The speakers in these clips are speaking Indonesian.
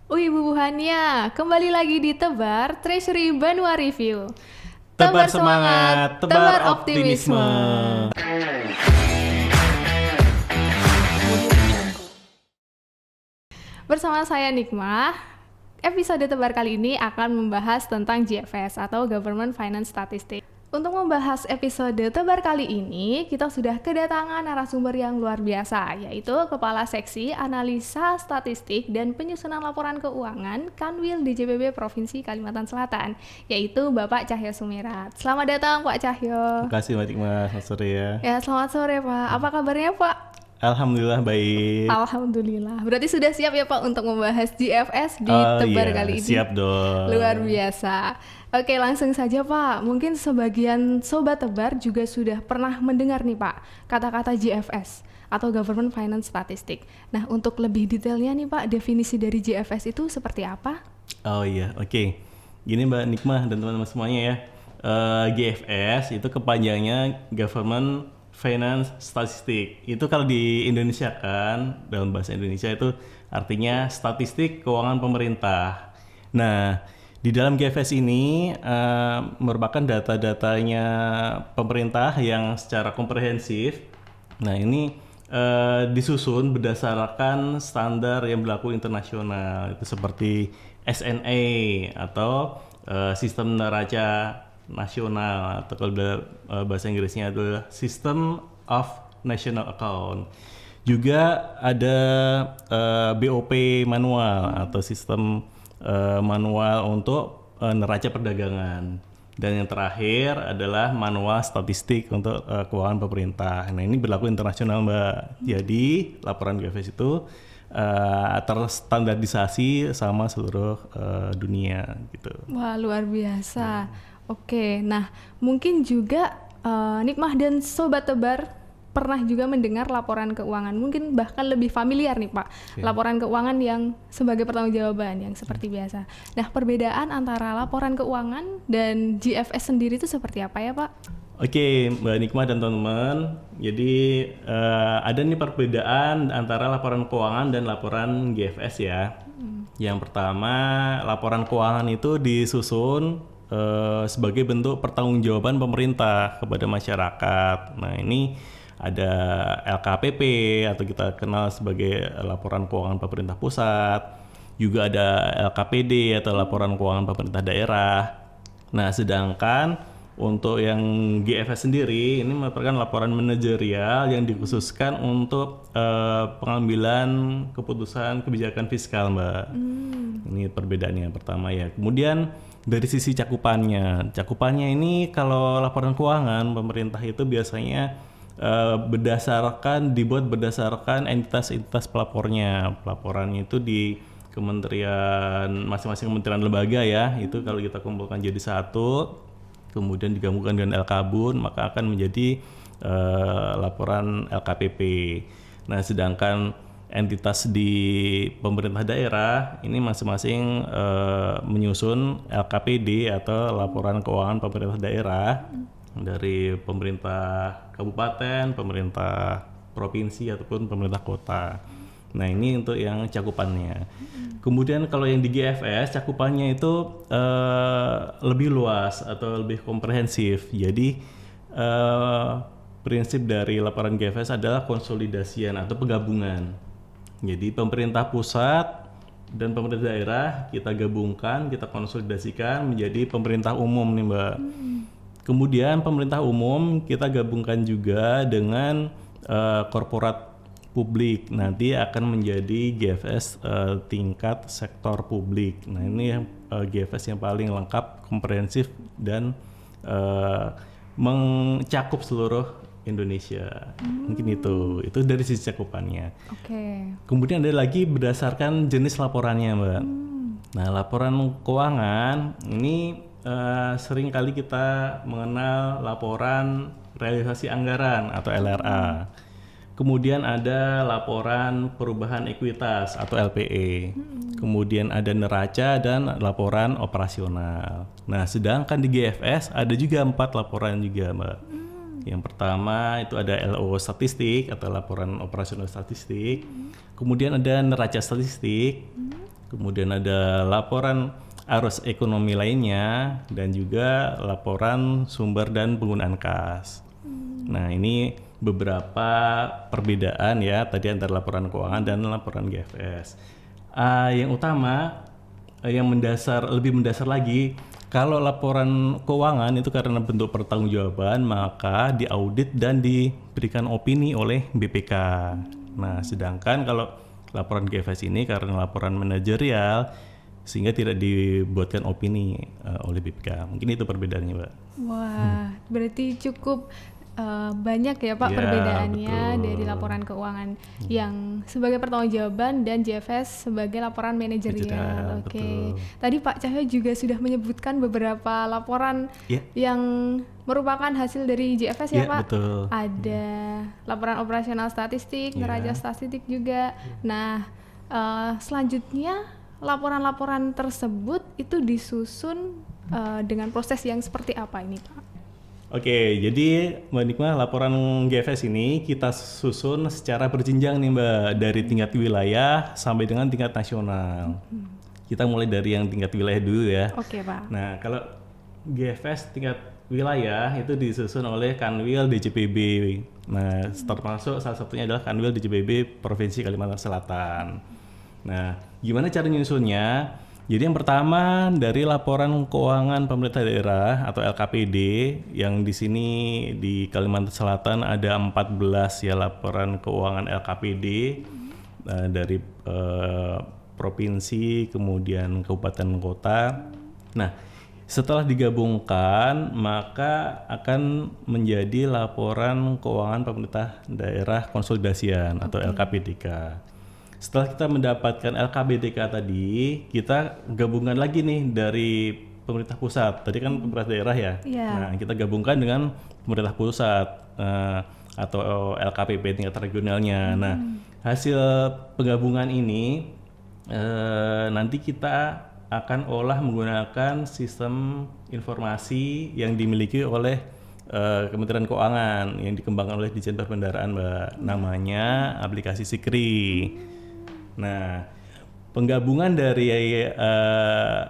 Ibu Buhania, kembali lagi di Tebar Treasury Banua Review. Tebar semangat, tebar optimisme. Bersama saya Nikmah, episode Tebar kali ini akan membahas tentang GFS atau Government Finance Statistics. Untuk membahas episode Tebar kali ini, kita sudah kedatangan narasumber yang luar biasa, yaitu Kepala Seksi Analisa Statistik dan Penyusunan Laporan Keuangan Kanwil DJPB Provinsi Kalimantan Selatan, yaitu Bapak Cahyo Sumirat. Selamat datang Pak Cahyo. Terima kasih Mbak Nikmah, selamat sore ya. Ya, selamat sore Pak. Apa kabarnya Pak? Alhamdulillah baik. Alhamdulillah. Berarti sudah siap ya Pak untuk membahas GFS di Tebar kali ini? Siap dong. Luar biasa. Oke, langsung saja Pak. Mungkin sebagian Sobat Tebar juga sudah pernah mendengar nih Pak kata-kata GFS atau Government Finance Statistics. Nah, untuk lebih detailnya nih Pak, definisi dari GFS itu seperti apa? Oh iya, oke. Gini Mbak Nikmah dan teman-teman semuanya ya. GFS itu kepanjangnya Government Finance Statistic. Itu kalau di Indonesia kan, dalam bahasa Indonesia itu artinya statistik keuangan pemerintah. Nah, di dalam GFS ini merupakan data-datanya pemerintah yang secara komprehensif. Nah, ini disusun berdasarkan standar yang berlaku internasional. Itu seperti SNA atau sistem neraca nasional, atau kalau bahasa Inggrisnya adalah System of National Account. Juga ada BOP manual atau sistem manual untuk neraca perdagangan. Dan yang terakhir adalah manual statistik untuk keuangan pemerintah. Nah, ini berlaku internasional Mbak. Jadi laporan GFS itu terstandardisasi sama seluruh dunia gitu. Wah, luar biasa. Oke, nah mungkin juga Nikmah dan Sobat Tebar pernah juga mendengar laporan keuangan, mungkin bahkan lebih familiar nih Pak, laporan keuangan yang sebagai pertanggungjawaban yang seperti biasa. Nah, perbedaan antara laporan keuangan dan GFS sendiri itu seperti apa ya Pak? Oke, Mbak Nikmah dan teman-teman, jadi ada nih perbedaan antara laporan keuangan dan laporan GFS ya. Yang pertama, laporan keuangan itu disusun sebagai bentuk pertanggungjawaban pemerintah kepada masyarakat. Nah, ini ada LKPP atau kita kenal sebagai laporan keuangan pemerintah pusat. Juga ada LKPD atau laporan keuangan pemerintah daerah. Nah, sedangkan untuk yang GFS sendiri ini merupakan laporan manajerial yang dikhususkan untuk pengambilan keputusan kebijakan fiskal, Mbak. Ini perbedaannya yang pertama ya. Kemudian dari sisi cakupannya ini kalau laporan keuangan pemerintah itu biasanya dibuat berdasarkan entitas-entitas pelapornya. Pelaporannya itu di masing-masing kementerian lembaga ya. Itu kalau kita kumpulkan jadi satu, kemudian digabungkan dengan LKBUN, maka akan menjadi laporan LKPP. Nah, sedangkan entitas di pemerintah daerah ini masing-masing menyusun LKPD atau laporan keuangan pemerintah daerah dari pemerintah kabupaten, pemerintah provinsi ataupun pemerintah kota. Nah, ini untuk yang cakupannya. Kemudian kalau yang di GFS cakupannya itu lebih luas atau lebih komprehensif. Jadi prinsip dari laporan GFS adalah konsolidasian atau penggabungan. Jadi pemerintah pusat dan pemerintah daerah kita gabungkan, kita konsolidasikan menjadi pemerintah umum nih Mbak. Kemudian pemerintah umum kita gabungkan juga dengan korporat publik, nanti akan menjadi GFS tingkat sektor publik. Nah, ini yang GFS yang paling lengkap, komprehensif dan mencakup seluruh Indonesia. Mungkin itu dari sisi cakupannya. Oke. Kemudian ada lagi berdasarkan jenis laporannya, Mbak. Nah, laporan keuangan ini sering kali kita mengenal laporan realisasi anggaran atau LRA. Kemudian ada laporan perubahan ekuitas atau LPE. Kemudian ada neraca dan laporan operasional. Nah, sedangkan di GFS ada juga 4 laporan juga, Mbak. Yang pertama itu ada LO statistik atau laporan operasional statistik. Kemudian ada neraca statistik. kemudian ada laporan arus ekonomi lainnya, dan juga laporan sumber dan penggunaan kas. Nah, ini beberapa perbedaan ya tadi antara laporan keuangan dan laporan GFS. Yang utama, yang lebih mendasar lagi, kalau laporan keuangan itu karena bentuk pertanggungjawaban, maka diaudit dan diberikan opini oleh BPK. Nah, sedangkan kalau laporan GFS ini karena laporan manajerial, sehingga tidak dibuatkan opini oleh BPK. Mungkin itu perbedaannya, Mbak. Wah, berarti cukup banyak ya Pak Ya, perbedaannya betul. dari laporan keuangan yang sebagai pertanggungjawaban dan JFS sebagai laporan manajerial. Manajerial, Oke. betul. Tadi Pak Cahyo juga sudah menyebutkan beberapa laporan Ya. yang merupakan hasil dari JFS ya Ya, Pak. betul. Ada laporan operasional statistik, Ya. neraca statistik juga. Nah, selanjutnya laporan-laporan tersebut itu disusun dengan proses yang seperti apa ini Pak? Oke, jadi Mbak Nikmah, laporan GFS ini kita susun secara berjenjang nih Mbak, dari tingkat wilayah sampai dengan tingkat nasional. Kita mulai dari yang tingkat wilayah dulu ya. Oke Pak. Nah, kalau GFS tingkat wilayah itu disusun oleh Kanwil DJPB. Nah, termasuk salah satunya adalah Kanwil DJPB Provinsi Kalimantan Selatan. Nah, gimana cara nyusunnya? Jadi yang pertama dari laporan keuangan pemerintah daerah atau LKPD, yang di sini di Kalimantan Selatan ada 14 ya laporan keuangan LKPD dari provinsi, kemudian kabupaten kota. Nah, setelah digabungkan maka akan menjadi laporan keuangan pemerintah daerah konsolidasian atau LKPDK. Setelah kita mendapatkan LKPDK tadi, kita gabungkan lagi nih dari pemerintah pusat. Tadi kan pemerintah daerah ya. Iya. Nah, kita gabungkan dengan pemerintah pusat atau LKPP tingkat regionalnya. Nah, hasil penggabungan ini nanti kita akan olah menggunakan sistem informasi yang dimiliki oleh Kementerian Keuangan yang dikembangkan oleh Ditjen Perbendaharaan, Mbak. Namanya aplikasi Sikri. Nah, penggabungan dari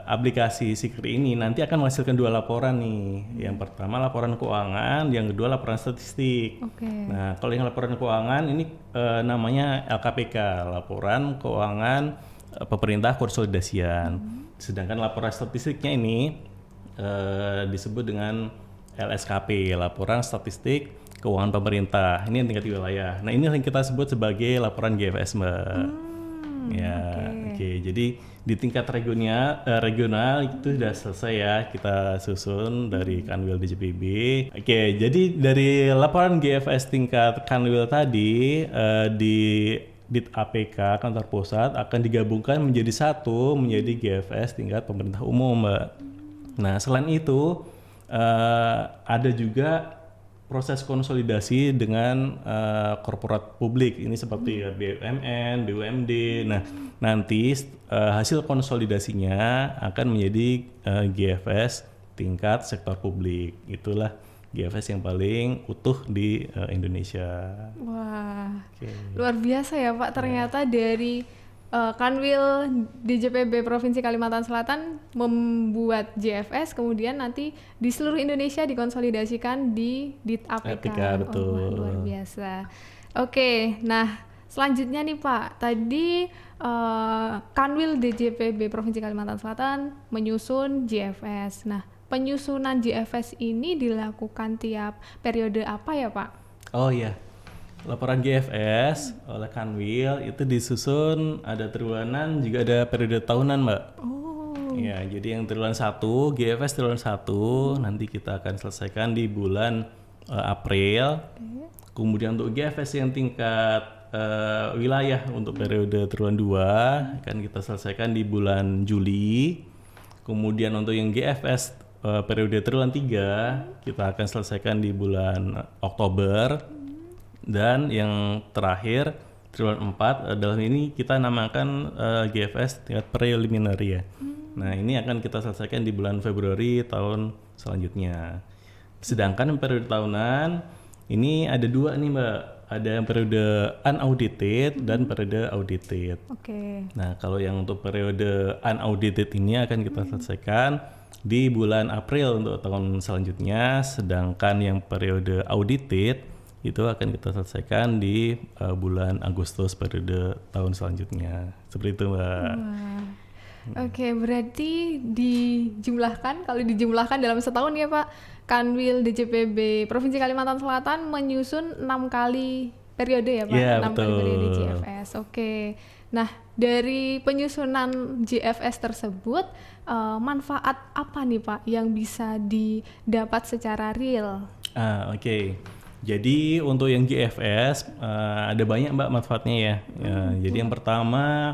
aplikasi Sikri ini nanti akan menghasilkan 2 laporan nih. Yang pertama laporan keuangan, yang kedua laporan statistik. Oke. Nah, kalau yang laporan keuangan ini namanya LKPK, laporan keuangan pemerintah konsolidasian. Sedangkan laporan statistiknya ini disebut dengan LSKP, laporan statistik keuangan pemerintah. Ini yang tingkat wilayah. Nah, ini yang kita sebut sebagai laporan GFS, Mbak. Ya, oke. Jadi di tingkat regional itu sudah selesai ya, kita susun dari Kanwil DJPB. Oke, jadi dari laporan GFS tingkat Kanwil tadi di Dit APK kantor pusat akan digabungkan menjadi satu, menjadi GFS tingkat pemerintah umum, Mbak. Nah, selain itu ada juga proses konsolidasi dengan korporat publik, ini seperti BUMN, BUMD. Nah, nanti hasil konsolidasinya akan menjadi GFS tingkat sektor publik. Itulah GFS yang paling utuh di Indonesia. Wah, Oke. luar biasa ya Pak. Ternyata dari Kanwil DJPB Provinsi Kalimantan Selatan membuat JFS, kemudian nanti di seluruh Indonesia dikonsolidasikan di Dit APK. APK, betul. Wah, luar biasa. Oke, nah selanjutnya nih Pak, tadi Kanwil DJPB Provinsi Kalimantan Selatan menyusun JFS. Nah, penyusunan JFS ini dilakukan tiap periode apa ya Pak? Oh iya. Laporan GFS oleh Kanwil itu disusun ada triwulan juga ada periode tahunan, Mbak. Oh. Ya, jadi yang triwulan 1, GFS triwulan 1 nanti kita akan selesaikan di bulan April. Kemudian untuk GFS yang tingkat wilayah untuk periode triwulan 2 akan kita selesaikan di bulan Juli. Kemudian untuk yang GFS periode triwulan 3 kita akan selesaikan di bulan Oktober. Dan yang terakhir triwulan 4 dalam ini kita namakan GFS tingkat preliminary ya. Nah, ini akan kita selesaikan di bulan Februari tahun selanjutnya. Sedangkan periode tahunan ini ada 2 nih, Mbak. ada yang periode unaudited dan periode audited. Oke. Nah, kalau yang untuk periode unaudited ini akan kita selesaikan di bulan April untuk tahun selanjutnya, sedangkan yang periode audited itu akan kita selesaikan di bulan Agustus periode tahun selanjutnya. Seperti itu, Mbak. Wah. Oke, berarti kalau dijumlahkan dalam setahun ya Pak, Kanwil DJPB Provinsi Kalimantan Selatan menyusun 6 kali periode ya Pak? Iya, 6 kali betul. periode GFS. Oke. Nah, dari penyusunan GFS tersebut, manfaat apa nih Pak yang bisa didapat secara real? Oke. Jadi untuk yang GFS ada banyak Mbak manfaatnya ya. Jadi yang pertama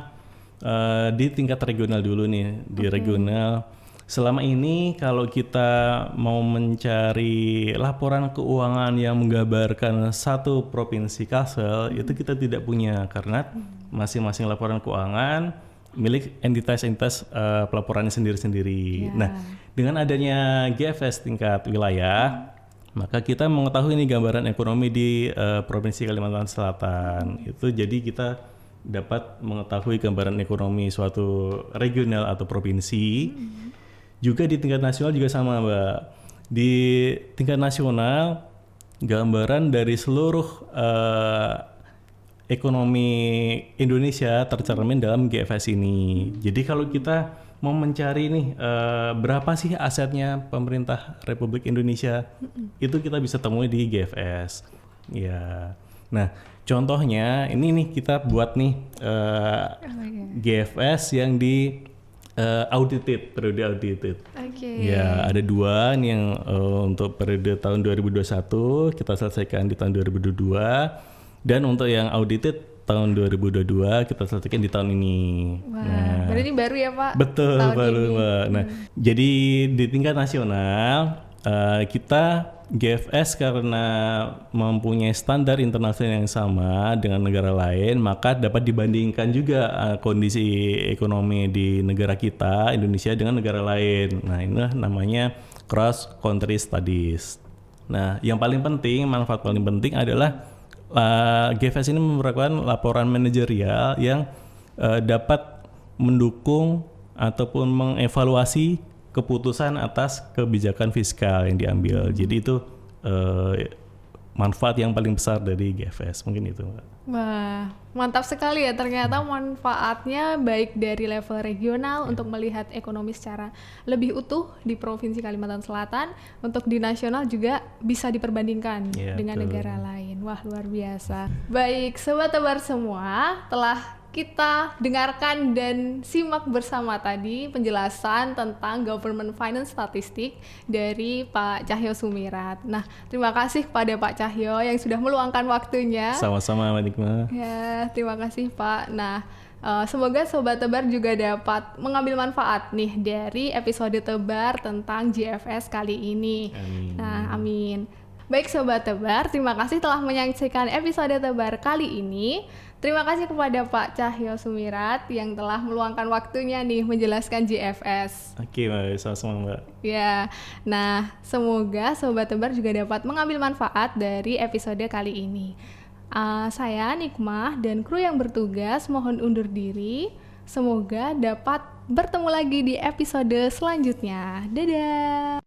di tingkat regional dulu nih, di regional. Selama ini kalau kita mau mencari laporan keuangan yang menggambarkan satu provinsi Kalsel, itu kita tidak punya karena masing-masing laporan keuangan milik entitas-entitas pelaporannya sendiri-sendiri. Ya. Nah, dengan adanya GFS tingkat wilayah, maka kita mengetahui ini gambaran ekonomi di Provinsi Kalimantan Selatan. Itu jadi kita dapat mengetahui gambaran ekonomi suatu regional atau provinsi. Juga di tingkat nasional juga sama, Mbak. Di tingkat nasional, gambaran dari seluruh ekonomi Indonesia tercermin dalam GFS ini. Jadi kalau kita mau mencari nih berapa sih asetnya pemerintah Republik Indonesia, itu kita bisa temui di GFS. Ya. Nah, contohnya ini nih kita buat nih GFS yang di audited, periode audited. Oke. Ya, ada dua nih yang untuk periode tahun 2021 kita selesaikan di tahun 2022, dan untuk yang audited tahun 2022 kita selesaikan di tahun ini. Wah, berarti ini baru ya Pak? Betul, tahun baru ini. Mbak. Nah, jadi di tingkat nasional kita GFS karena mempunyai standar internasional yang sama dengan negara lain, maka dapat dibandingkan juga kondisi ekonomi di negara kita, Indonesia, dengan negara lain. Nah, inilah namanya cross country studies. Nah, yang paling penting, manfaat paling penting adalah GFS ini merupakan laporan manajerial yang dapat mendukung ataupun mengevaluasi keputusan atas kebijakan fiskal yang diambil. Jadi itu manfaat yang paling besar dari GFS, mungkin itu, Mbak. Wah, mantap sekali ya, ternyata manfaatnya baik dari level regional untuk melihat ekonomi secara lebih utuh di Provinsi Kalimantan Selatan, untuk di nasional juga bisa diperbandingkan dengan negara lain. Wah, luar biasa. Baik, Sobat Tebar semua, telah kita dengarkan dan simak bersama tadi penjelasan tentang Government Finance Statistik dari Pak Cahyo Sumirat. Nah, terima kasih kepada Pak Cahyo yang sudah meluangkan waktunya. Sama-sama, Mbak Nikma. Ya, terima kasih Pak. Nah, semoga Sobat Tebar juga dapat mengambil manfaat nih dari episode Tebar tentang GFS kali ini. Amin. Nah, amin. Baik Sobat Tebar, terima kasih telah menyaksikan episode Tebar kali ini. Terima kasih kepada Pak Cahyo Sumirat yang telah meluangkan waktunya nih menjelaskan GFS. Oke, Mbak, sama-sama, Mbak. Ya, nah semoga Sobat Tebar juga dapat mengambil manfaat dari episode kali ini. Saya Nikmah dan kru yang bertugas mohon undur diri. Semoga dapat bertemu lagi di episode selanjutnya. Dadah!